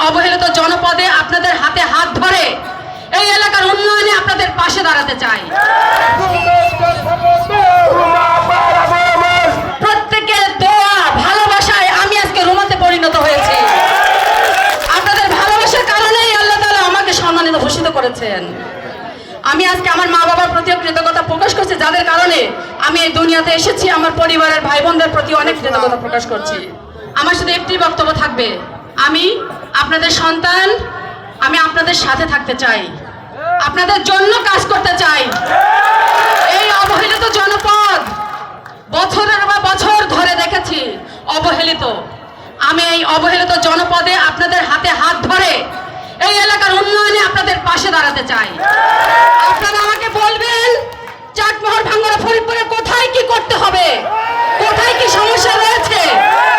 অবহেলিত জনপদে আপনাদের হাতে হাত ধরে এই এলাকার উন্নয়নে আপনাদের পাশে দাঁড়াতে চাই। প্রত্যেকের দোয়া ভালোবাসায় আমি আজকে রুমাতে পরিণত হয়েছি। আপনাদের ভালোবাসার কারণেই আল্লাহ তাআলা আমাকে সম্মানিত ঘোষিত করেছেন। আমি আজকে আমার মা বাবার প্রতিও কৃতজ্ঞতা প্রকাশ করছি, যাদের কারণে আমি এই দুনিয়াতে এসেছি। আমার পরিবারের ভাই বোনদের প্রতি অনেক কৃতজ্ঞতা প্রকাশ করছি। আমার সাথে একটি বক্তব্য থাকবে, আমি আপনাদের সন্তান, আমি আপনাদের সাথে থাকতে চাই, আপনাদের জন্য কাজ করতে চাই। এই অবহেলিত জনপদ বছরের পর বছর ধরে দেখেছি অবহেলিত। আমি এই অবহেলিত জনপদে আপনাদের হাতে হাত ধরে এই এলাকার উন্নয়নে আপনাদের পাশে দাঁড়াতে চাই। আপনারা আমাকে বলবেন চাটমোহর, ভাঙ্গুড়া, ফরিদপুরে কোথায় কি করতে হবে, কোথায় কি সমস্যা রয়েছে।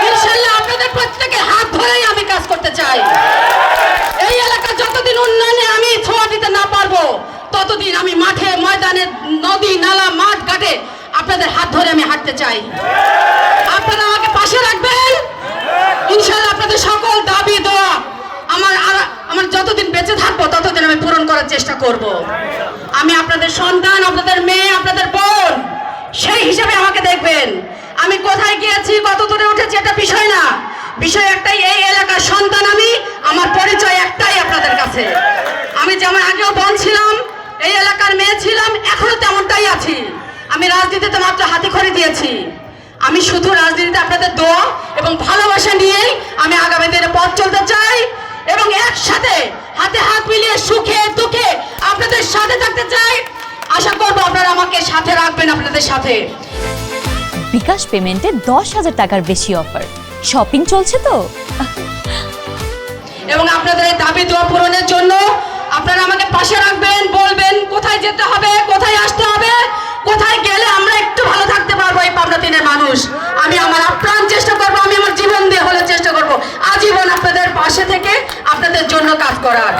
ইনশাআল্লাহ আপনাদের প্রত্যেকের হাত ধরেই আমি কাজ করতে চাই। এই এলাকা যতদিন উন্নয়নে আমি ছোঁয়া দিতে না পারবো, ততদিন আমি মাঠে ময়দানে, নদী নালা, মাঠ ঘাটে আপনাদের হাত ধরে আমি হাঁটতে চাই। আপনারা আমাকে পাশে রাখবেন। ইনশাআল্লাহ আপনাদের সকল দাবি দোয়া আমার যতদিন বেঁচে থাকবো ততদিন আমি পূরণ করার চেষ্টা করব। আমি আপনাদের সন্তান, আপনাদের মেয়ে, আপনাদের বোন, সেই হিসাবে আমাকে দেখবেন। আমি কোথায় গিয়েছি, কত দূরে উঠেছি, এটা বিষয় না। বিষয় একটাই, এই এলাকার সন্তান আমি, আমার পরিচয় একটাই আপনাদের কাছে। আমি যেমন আগেও বোন ছিলাম, এই এলাকার মেয়ে ছিলাম, এখনো তেমনটাই আছি। আমি রাজনীতিতে মাত্র হাতেখড়ি দিয়েছি। আমি শুধু রাজনীতিতে আপনাদের দোয়া এবং ভালোবাসা নিয়েই আমি আগামী দিনে পথ চলতে চাই এবং একসাথে হাতে হাত মিলিয়ে সুখে দুঃখে আপনাদের সাথে থাকতে চাই। আশা করব আপনারা আমাকে সাথে রাখবেন, আপনাদের সাথে। বিকাশ পেমেন্টে 10,000 টাকার বেশি অফার, শপিং চলছে তো। এবং আপনাদের এই দাবি দোয়া পূরণের জন্য আপনারা আমাকে পাশে রাখবেন, বলবেন কোথায় যেতে হবে, কোথায় আসতে হবে, কোথায় গেলে আমরা একটু ভালো থাকতে পারবো এই পাবনা 3-এর মানুষ। আমি আমার আপ্রাণ চেষ্টা করবো, আমি আমার জীবন দিয়ে হলে চেষ্টা করবো আজীবন আপনাদের পাশে থেকে আপনাদের জন্য কাজ করার।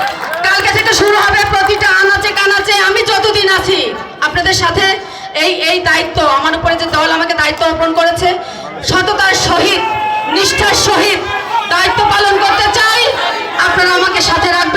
কালকে থেকে শুরু হবে প্রতিটা আনাচে কানাচে আমি যতদিন আছি আপনাদের সাথে। এই দায়িত্ব আমার উপরে যে দল আমাকে দায়িত্ব অর্পণ করেছে, সততার সহিত, নিষ্ঠার সহিত দায়িত্ব পালন করতে চাই। আপনারা আমাকে সাথে রাখবেন।